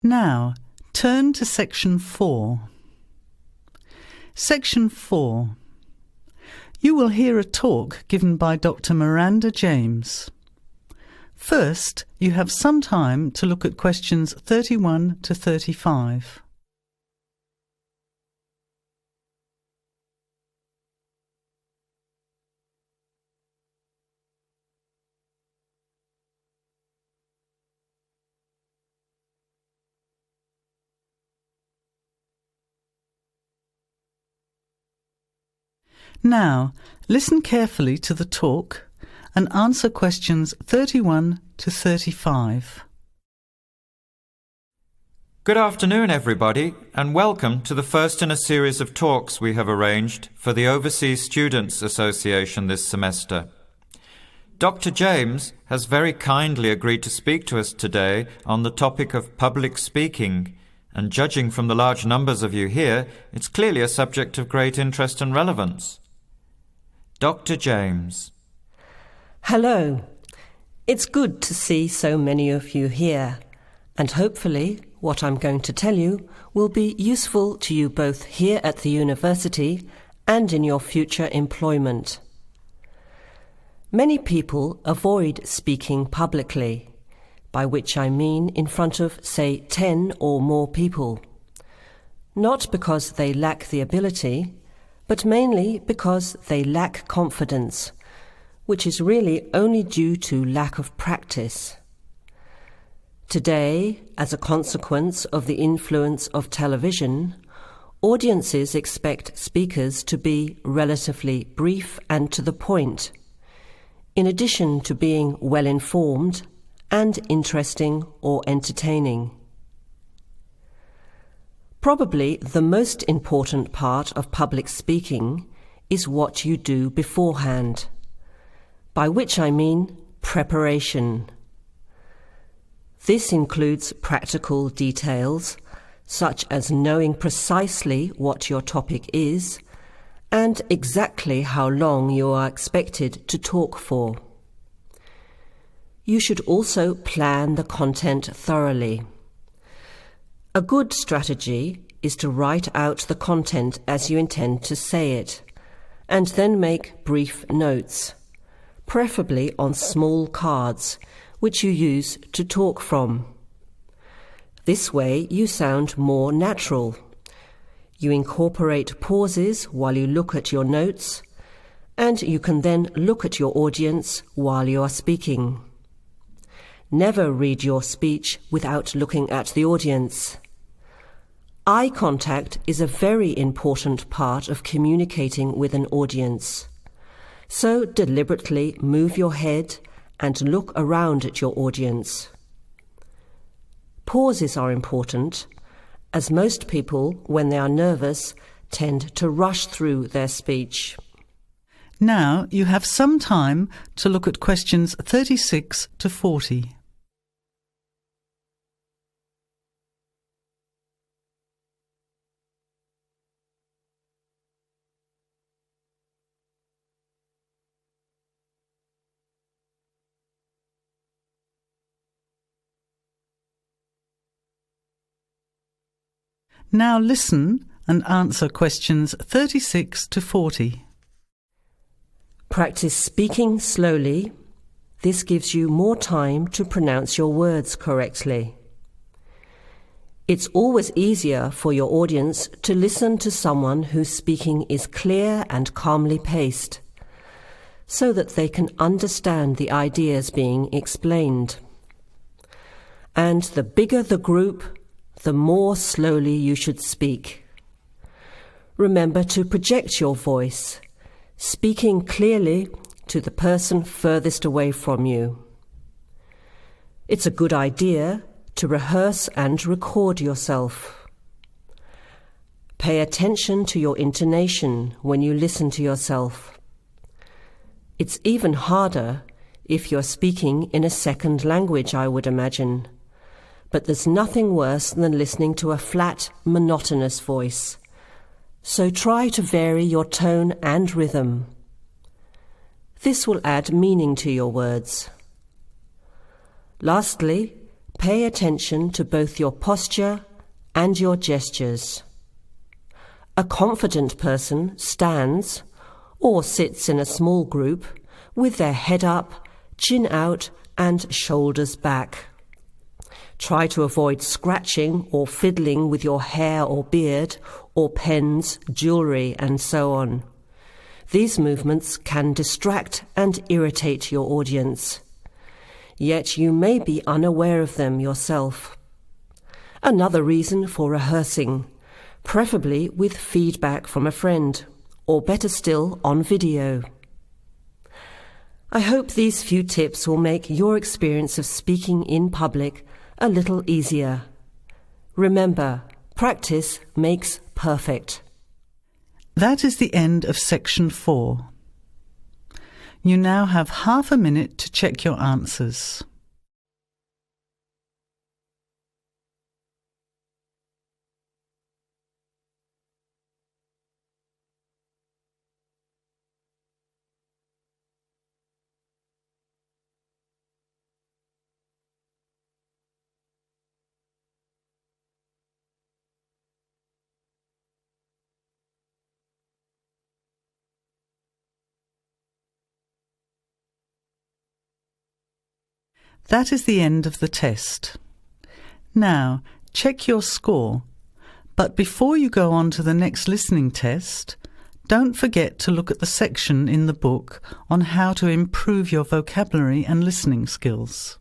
Now, turn to Section 4. Section 4. You will hear a talk given by Dr. Miranda James. First, you have some time to look at questions 31 to 35. Now, listen carefully to the talk and answer questions 31 to 35. Good afternoon, everybody, and welcome to the first in a series of talks we have arranged for the Overseas Students Association this semester. Dr. James has very kindly agreed to speak to us today on the topic of public speaking, and judging from the large numbers of you here, it's clearly a subject of great interest and relevance. Dr. James. Hello. It's good to see so many of you here, and hopefully what I'm going to tell you will be useful to you both here at the university and in your future employment. Many people avoid speaking publicly, by which I mean in front of, say, 10 or more people. Not because they lack the ability, but mainly because they lack confidence, which is really only due to lack of practice. Today, as a consequence of the influence of television, audiences expect speakers to be relatively brief and to the point, in addition to being well-informed and interesting or entertaining. Probably the most important part of public speaking is what you do beforehand, by which I mean preparation. This includes practical details, such as knowing precisely what your topic is and exactly how long you are expected to talk for. You should also plan the content thoroughly. A good strategy is to write out the content as you intend to say it, and then make brief notes, preferably on small cards, which you use to talk from. This way you sound more natural. You incorporate pauses while you look at your notes, and you can then look at your audience while you are speaking. Never read your speech without looking at the audience. Eye contact is a very important part of communicating with an audience. So deliberately move your head and look around at your audience. Pauses are important, as most people, when they are nervous, tend to rush through their speech. Now you have some time to look at questions 36 to 40. Now listen and answer questions 36 to 40. Practice speaking slowly. This gives you more time to pronounce your words correctly. It's always easier for your audience to listen to someone whose speaking is clear and calmly paced, so that they can understand the ideas being explained. And the bigger the group, the more slowly you should speak. Remember to project your voice, speaking clearly to the person furthest away from you. It's a good idea to rehearse and record yourself. Pay attention to your intonation when you listen to yourself. It's even harder if you're speaking in a second language, I would imagine. But there's nothing worse than listening to a flat, monotonous voice. So try to vary your tone and rhythm. This will add meaning to your words. Lastly, pay attention to both your posture and your gestures. A confident person stands or sits in a small group with their head up, chin out and shoulders back. Try to avoid scratching or fiddling with your hair or beard or pens, jewellery and so on. These movements can distract and irritate your audience. Yet you may be unaware of them yourself. Another reason for rehearsing, preferably with feedback from a friend, or better still, on video. I hope these few tips will make your experience of speaking in public a little easier. Remember, practice makes perfect. That is the end of section 4. You now have half a minute to check your answers. That is the end of the test. Now, check your score, but before you go on to the next listening test, don't forget to look at the section in the book on how to improve your vocabulary and listening skills.